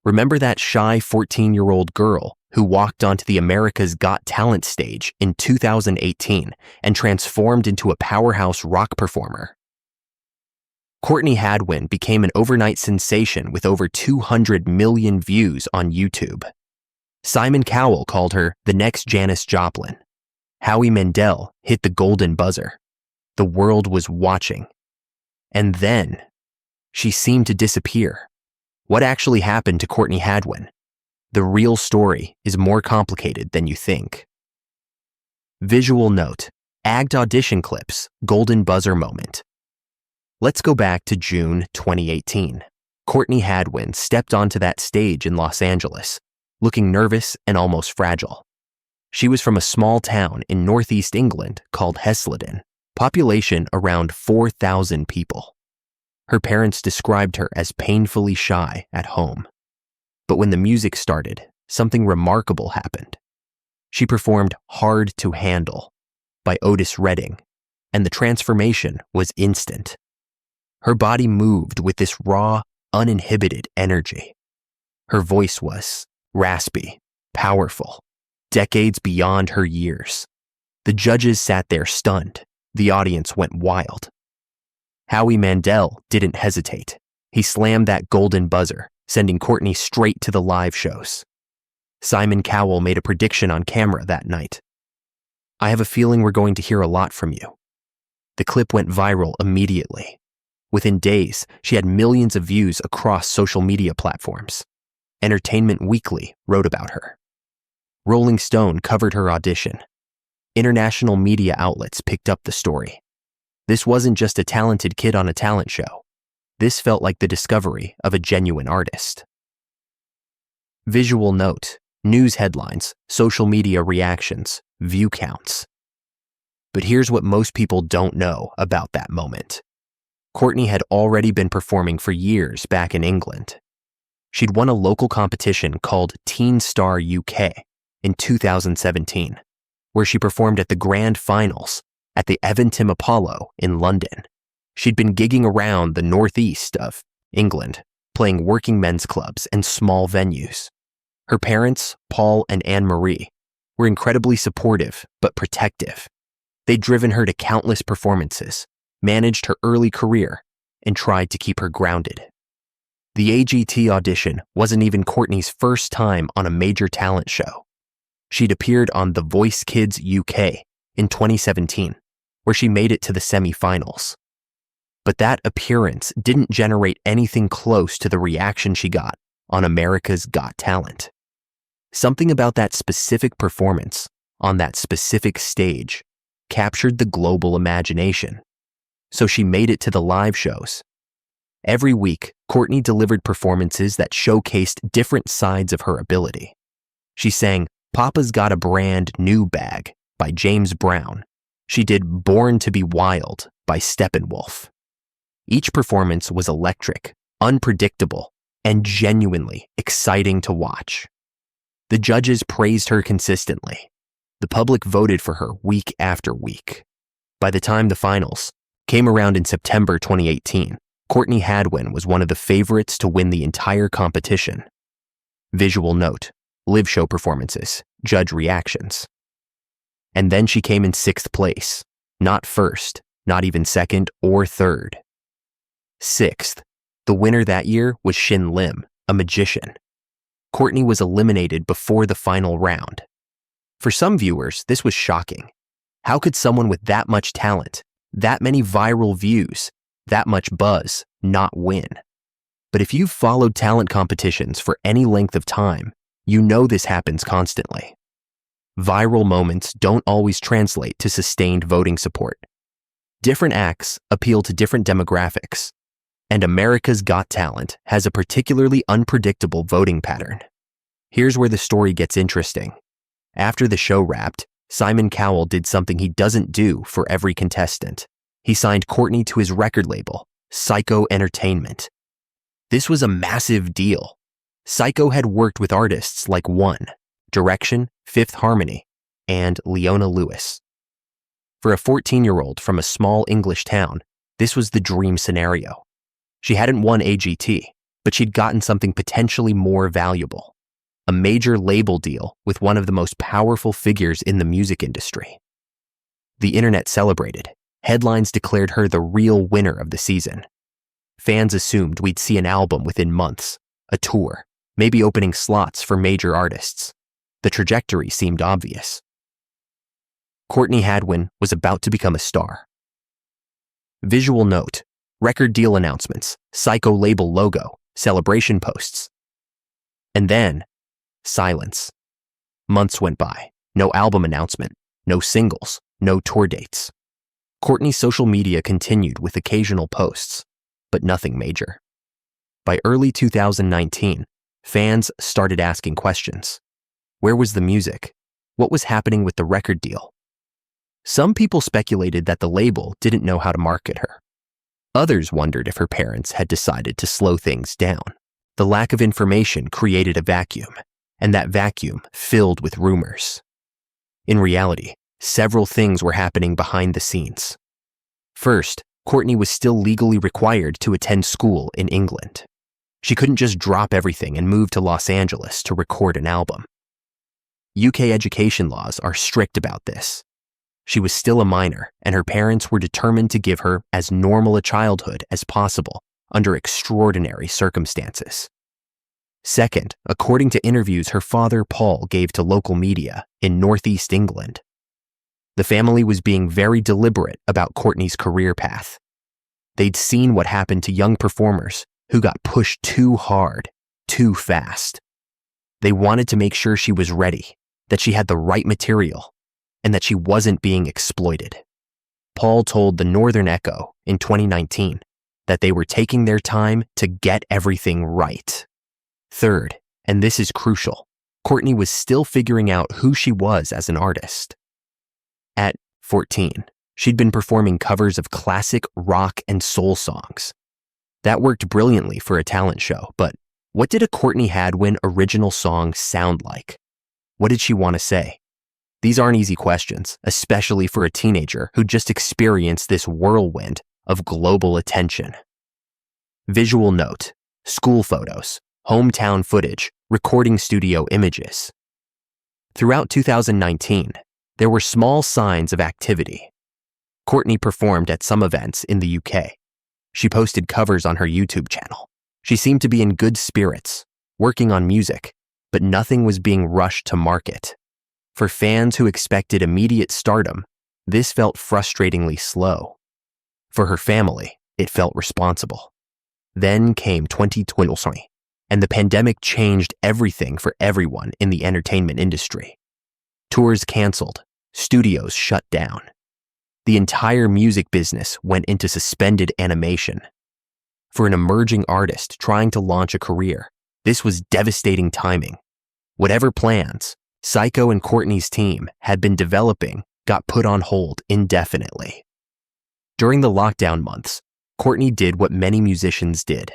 Remember that shy 14-year-old girl who walked onto the America's Got Talent stage in 2018 and transformed into a powerhouse rock performer? Courtney Hadwin became an overnight sensation with over 200 million views on YouTube. Simon Cowell called her the next Janis Joplin. Howie Mandel hit the golden buzzer. The world was watching. And then, she seemed to disappear. What actually happened to Courtney Hadwin? The real story is more complicated than you think. Visual note: AGT audition clips, golden buzzer moment. Let's go back to June 2018. Courtney Hadwin stepped onto that stage in Los Angeles, looking nervous and almost fragile. She was from a small town in northeast England called Hesleden, population around 4,000 people. Her parents described her as painfully shy at home. But when the music started, something remarkable happened. She performed Hard to Handle by Otis Redding, and the transformation was instant. Her body moved with this raw, uninhibited energy. Her voice was raspy, powerful, decades beyond her years. The judges sat there stunned. The audience went wild. Howie Mandel didn't hesitate. He slammed that golden buzzer, sending Courtney straight to the live shows. Simon Cowell made a prediction on camera that night. "I have a feeling we're going to hear a lot from you." The clip went viral immediately. Within days, she had millions of views across social media platforms. Entertainment Weekly wrote about her. Rolling Stone covered her audition. International media outlets picked up the story. This wasn't just a talented kid on a talent show. This felt like the discovery of a genuine artist. Visual note: news headlines, social media reactions, view counts. But here's what most people don't know about that moment. Courtney had already been performing for years back in England. She'd won a local competition called Teen Star UK in 2017, where she performed at the grand finals at the Eventim Apollo in London. She'd been gigging around the northeast of England, playing working men's clubs and small venues. Her parents, Paul and Anne-Marie, were incredibly supportive but protective. They'd driven her to countless performances, managed her early career, and tried to keep her grounded. The AGT audition wasn't even Courtney's first time on a major talent show. She'd appeared on The Voice Kids UK in 2017, where she made it to the semi-finals. But that appearance didn't generate anything close to the reaction she got on America's Got Talent. Something about that specific performance, on that specific stage, captured the global imagination. So she made it to the live shows. Every week, Courtney delivered performances that showcased different sides of her ability. She sang Papa's Got a Brand New Bag by James Brown. She did Born to be Wild by Steppenwolf. Each performance was electric, unpredictable, and genuinely exciting to watch. The judges praised her consistently. The public voted for her week after week. By the time the finals came around in September 2018, Courtney Hadwin was one of the favorites to win the entire competition. Visual note: live show performances, judge reactions. And then she came in 6th place, not first, not even second or third. 6th. The winner that year was Shin Lim, a magician. Courtney was eliminated before the final round. For some viewers, this was shocking. How could someone with that much talent, that many viral views, that much buzz, not win? But if you've followed talent competitions for any length of time, you know this happens constantly. Viral moments don't always translate to sustained voting support. Different acts appeal to different demographics, and America's Got Talent has a particularly unpredictable voting pattern. Here's where the story gets interesting. After the show wrapped, Simon Cowell did something he doesn't do for every contestant. He signed Courtney to his record label, Psycho Entertainment. This was a massive deal. Psycho had worked with artists like One, Direction, Fifth Harmony, and Leona Lewis. For a 14-year-old from a small English town, this was the dream scenario. She hadn't won AGT, but she'd gotten something potentially more valuable: a major label deal with one of the most powerful figures in the music industry. The internet celebrated. Headlines declared her the real winner of the season. Fans assumed we'd see an album within months, a tour, maybe opening slots for major artists. The trajectory seemed obvious. Courtney Hadwin was about to become a star. Visual note: record deal announcements, Psycho label logo, celebration posts. And then, silence. Months went by. No album announcement, no singles, no tour dates. Courtney's social media continued with occasional posts, but nothing major. By early 2019, fans started asking questions. Where was the music? What was happening with the record deal? Some people speculated that the label didn't know how to market her. Others wondered if her parents had decided to slow things down. The lack of information created a vacuum, and that vacuum filled with rumors. In reality, several things were happening behind the scenes. First, Courtney was still legally required to attend school in England. She couldn't just drop everything and move to Los Angeles to record an album. UK education laws are strict about this. She was still a minor, and her parents were determined to give her as normal a childhood as possible under extraordinary circumstances. Second, according to interviews her father Paul gave to local media in Northeast England, the family was being very deliberate about Courtney's career path. They'd seen what happened to young performers who got pushed too hard, too fast. They wanted to make sure she was ready, that she had the right material, and that she wasn't being exploited. Paul told the Northern Echo in 2019 that they were taking their time to get everything right. Third, and this is crucial, Courtney was still figuring out who she was as an artist. At 14, she'd been performing covers of classic rock and soul songs. That worked brilliantly for a talent show, but what did a Courtney Hadwin original song sound like? What did she want to say? These aren't easy questions, especially for a teenager who just experienced this whirlwind of global attention. Visual note: school photos, hometown footage, recording studio images. Throughout 2019, there were small signs of activity. Courtney performed at some events in the UK. She posted covers on her YouTube channel. She seemed to be in good spirits, working on music, but nothing was being rushed to market. For fans who expected immediate stardom, this felt frustratingly slow. For her family, it felt responsible. Then came 2020, and the pandemic changed everything for everyone in the entertainment industry. Tours canceled, studios shut down. The entire music business went into suspended animation. For an emerging artist trying to launch a career, this was devastating timing. Whatever plans Psycho and Courtney's team had been developing got put on hold indefinitely. During the lockdown months, Courtney did what many musicians did.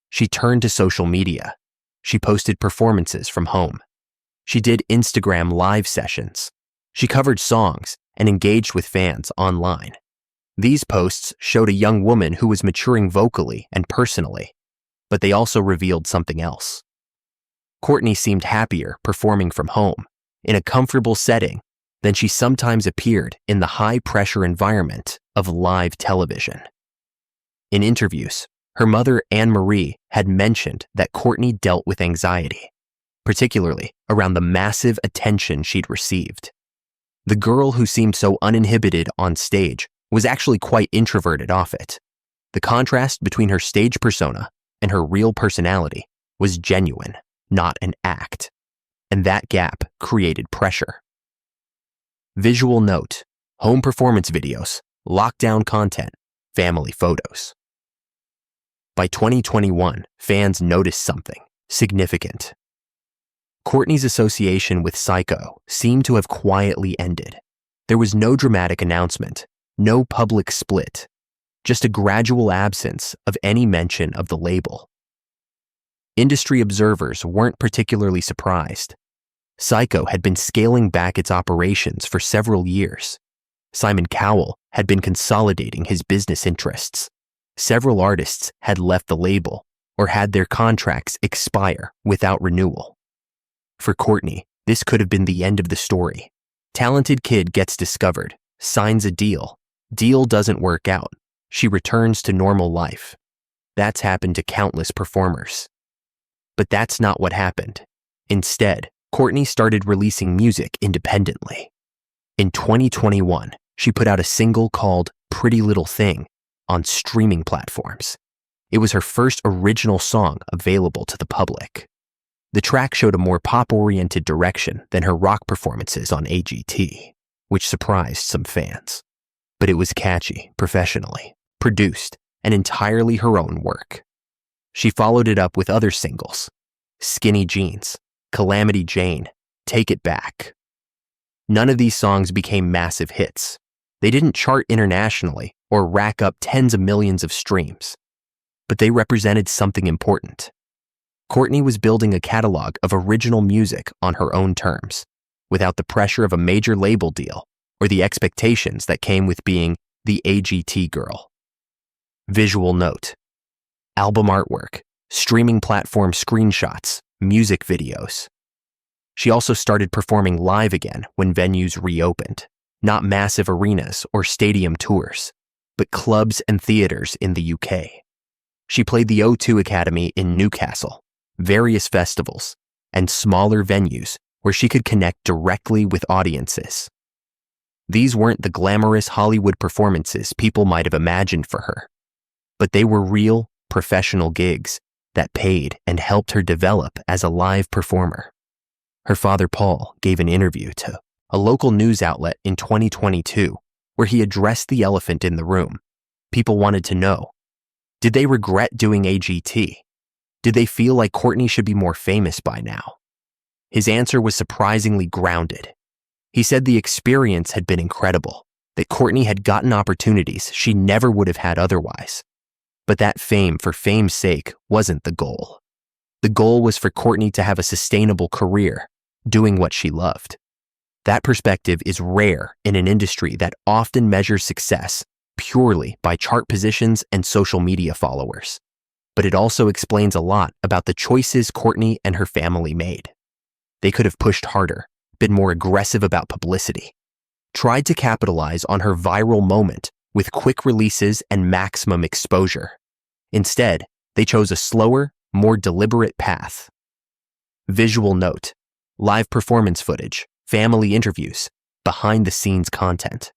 She turned to social media. She posted performances from home. She did Instagram live sessions. She covered songs and engaged with fans online. These posts showed a young woman who was maturing vocally and personally, but they also revealed something else. Courtney seemed happier performing from home, in a comfortable setting, than she sometimes appeared in the high-pressure environment of live television. In interviews, her mother, Anne-Marie, had mentioned that Courtney dealt with anxiety, particularly around the massive attention she'd received. The girl who seemed so uninhibited on stage was actually quite introverted off it. The contrast between her stage persona and her real personality was genuine, not an act, and that gap created pressure. Visual note: home performance videos, lockdown content, family photos. By 2021, fans noticed something significant. Courtney's association with Psycho seemed to have quietly ended. There was no dramatic announcement, no public split, just a gradual absence of any mention of the label. Industry observers weren't particularly surprised. Psycho had been scaling back its operations for several years. Simon Cowell had been consolidating his business interests. Several artists had left the label, or had their contracts expire without renewal. For Courtney, this could have been the end of the story. Talented kid gets discovered, signs a deal. Deal doesn't work out. She returns to normal life. That's happened to countless performers. But that's not what happened. Instead, Courtney started releasing music independently. In 2021, she put out a single called Pretty Little Thing on streaming platforms. It was her first original song available to the public. The track showed a more pop-oriented direction than her rock performances on AGT, which surprised some fans. But it was catchy, professionally, produced, and entirely her own work. She followed it up with other singles: Skinny Jeans, Calamity Jane, Take It Back. None of these songs became massive hits. They didn't chart internationally or rack up tens of millions of streams. But they represented something important. Courtney was building a catalog of original music on her own terms, without the pressure of a major label deal or the expectations that came with being the AGT girl. Visual note: album artwork, streaming platform screenshots, music videos. She also started performing live again when venues reopened, not massive arenas or stadium tours, but clubs and theaters in the UK. She played the O2 Academy in Newcastle, various festivals, and smaller venues where she could connect directly with audiences. These weren't the glamorous Hollywood performances people might have imagined for her, but they were real, professional gigs that paid and helped her develop as a live performer. Her father, Paul, gave an interview to a local news outlet in 2022 where he addressed the elephant in the room. People wanted to know, did they regret doing AGT? Did they feel like Courtney should be more famous by now? His answer was surprisingly grounded. He said the experience had been incredible, that Courtney had gotten opportunities she never would have had otherwise. But that fame for fame's sake wasn't the goal. The goal was for Courtney to have a sustainable career, doing what she loved. That perspective is rare in an industry that often measures success purely by chart positions and social media followers. But it also explains a lot about the choices Courtney and her family made. They could have pushed harder, been more aggressive about publicity, tried to capitalize on her viral moment with quick releases and maximum exposure. Instead, they chose a slower, more deliberate path. Visual note: live performance footage, family interviews, behind-the-scenes content.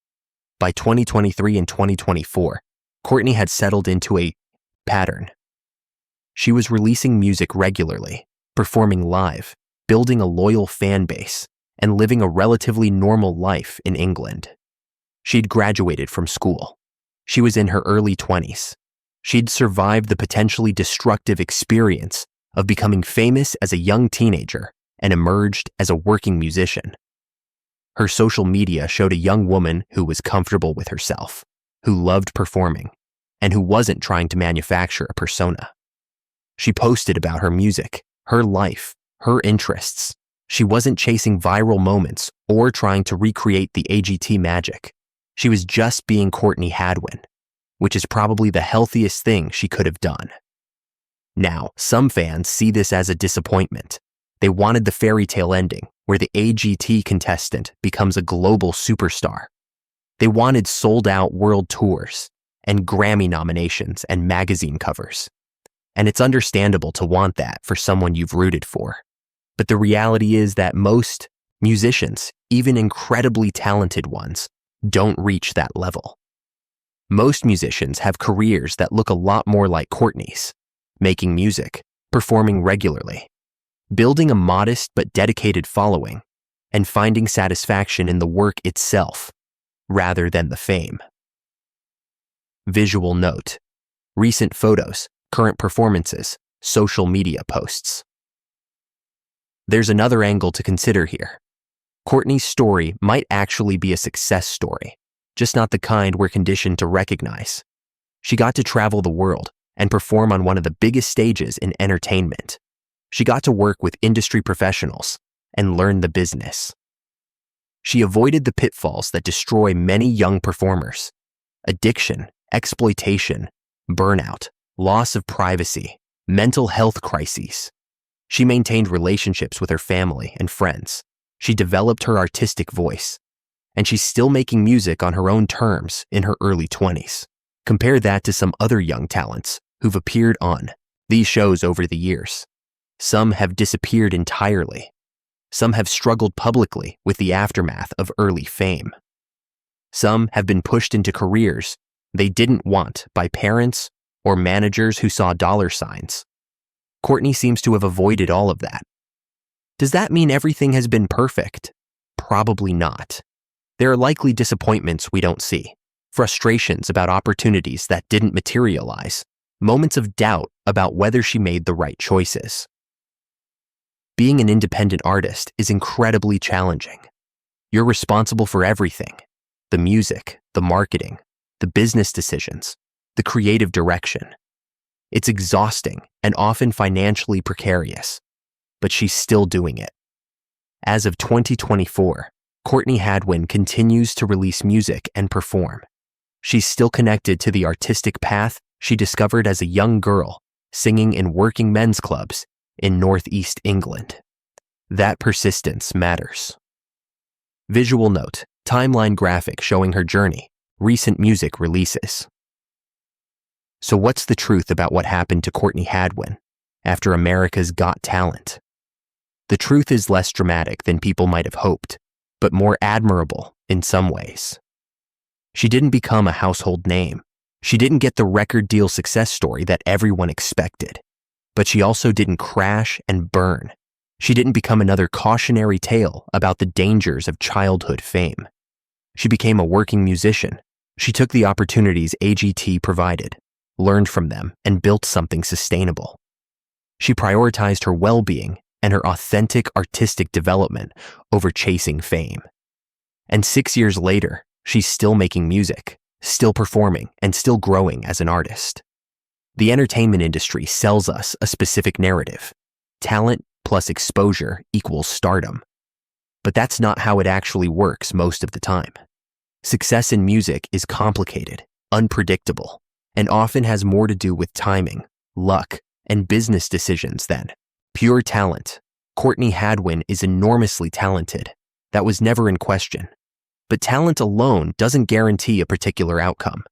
By 2023 and 2024, Courtney had settled into a pattern. She was releasing music regularly, performing live, building a loyal fan base, and living a relatively normal life in England. She'd graduated from school. She was in her early 20s. She'd survived the potentially destructive experience of becoming famous as a young teenager and emerged as a working musician. Her social media showed a young woman who was comfortable with herself, who loved performing, and who wasn't trying to manufacture a persona. She posted about her music, her life, her interests. She wasn't chasing viral moments or trying to recreate the AGT magic. She was just being Courtney Hadwin, which is probably the healthiest thing she could have done. Now, some fans see this as a disappointment. They wanted the fairy tale ending, where the AGT contestant becomes a global superstar. They wanted sold-out world tours and Grammy nominations and magazine covers. And it's understandable to want that for someone you've rooted for. But the reality is that most musicians, even incredibly talented ones, don't reach that level. Most musicians have careers that look a lot more like Courtney's, making music, performing regularly, building a modest but dedicated following, and finding satisfaction in the work itself, rather than the fame. Visual note: recent photos, current performances, social media posts. There's another angle to consider here. Courtney's story might actually be a success story, just not the kind we're conditioned to recognize. She got to travel the world and perform on one of the biggest stages in entertainment. She got to work with industry professionals and learn the business. She avoided the pitfalls that destroy many young performers: addiction, exploitation, burnout, loss of privacy, mental health crises. She maintained relationships with her family and friends. She developed her artistic voice. And she's still making music on her own terms in her early 20s. Compare that to some other young talents who've appeared on these shows over the years. Some have disappeared entirely. Some have struggled publicly with the aftermath of early fame. Some have been pushed into careers they didn't want by parents or managers who saw dollar signs. Courtney seems to have avoided all of that. Does that mean everything has been perfect? Probably not. There are likely disappointments we don't see, frustrations about opportunities that didn't materialize, moments of doubt about whether she made the right choices. Being an independent artist is incredibly challenging. You're responsible for everything: the music, the marketing, the business decisions, the creative direction. It's exhausting and often financially precarious, but she's still doing it. As of 2024, Courtney Hadwin continues to release music and perform. She's still connected to the artistic path she discovered as a young girl, singing in working men's clubs in Northeast England. That persistence matters. Visual note: timeline graphic showing her journey, recent music releases. So what's the truth about what happened to Courtney Hadwin after America's Got Talent? The truth is less dramatic than people might have hoped, but more admirable in some ways. She didn't become a household name. She didn't get the record deal success story that everyone expected. But she also didn't crash and burn. She didn't become another cautionary tale about the dangers of childhood fame. She became a working musician. She took the opportunities AGT provided, learned from them, and built something sustainable. She prioritized her well-being and her authentic artistic development over chasing fame. And 6 years later, she's still making music, still performing, and still growing as an artist. The entertainment industry sells us a specific narrative: talent plus exposure equals stardom. But that's not how it actually works most of the time. Success in music is complicated, unpredictable, and often has more to do with timing, luck, and business decisions than pure talent. Courtney Hadwin is enormously talented. That was never in question. But talent alone doesn't guarantee a particular outcome.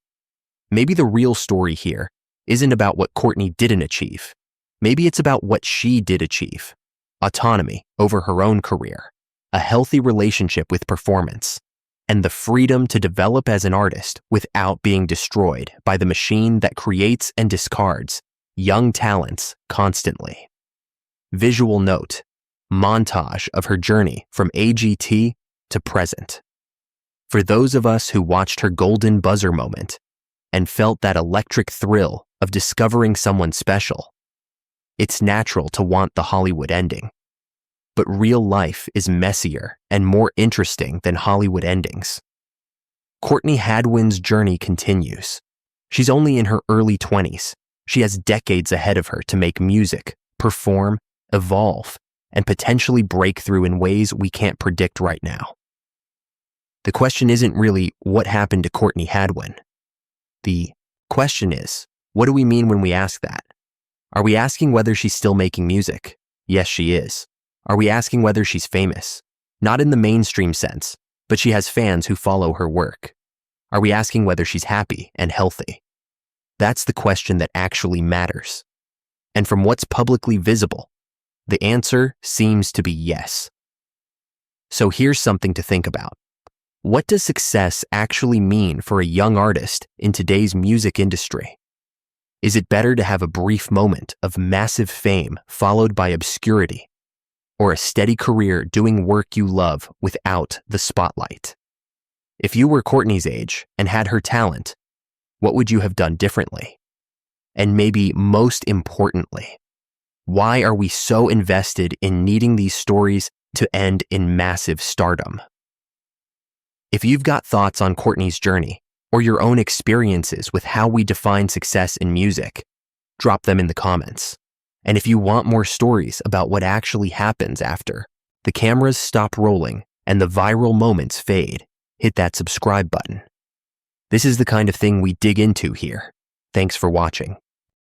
Maybe the real story here isn't about what Courtney didn't achieve. Maybe it's about what she did achieve: autonomy over her own career, a healthy relationship with performance, and the freedom to develop as an artist without being destroyed by the machine that creates and discards young talents constantly. Visual note: montage of her journey from AGT to present. For those of us who watched her golden buzzer moment and felt that electric thrill of discovering someone special, it's natural to want the Hollywood ending. But real life is messier and more interesting than Hollywood endings. Courtney Hadwin's journey continues. She's only in her early 20s. She has decades ahead of her to make music, perform, evolve, and potentially break through in ways we can't predict right now. The question isn't really what happened to Courtney Hadwin. The question is, what do we mean when we ask that? Are we asking whether she's still making music? Yes, she is. Are we asking whether she's famous? Not in the mainstream sense, but she has fans who follow her work. Are we asking whether she's happy and healthy? That's the question that actually matters. And from what's publicly visible, the answer seems to be yes. So here's something to think about. What does success actually mean for a young artist in today's music industry? Is it better to have a brief moment of massive fame followed by obscurity, or a steady career doing work you love without the spotlight? If you were Courtney's age and had her talent, what would you have done differently? And maybe most importantly, why are we so invested in needing these stories to end in massive stardom? If you've got thoughts on Courtney's journey or your own experiences with how we define success in music, drop them in the comments. And if you want more stories about what actually happens after the cameras stop rolling and the viral moments fade, hit that subscribe button. This is the kind of thing we dig into here. Thanks for watching.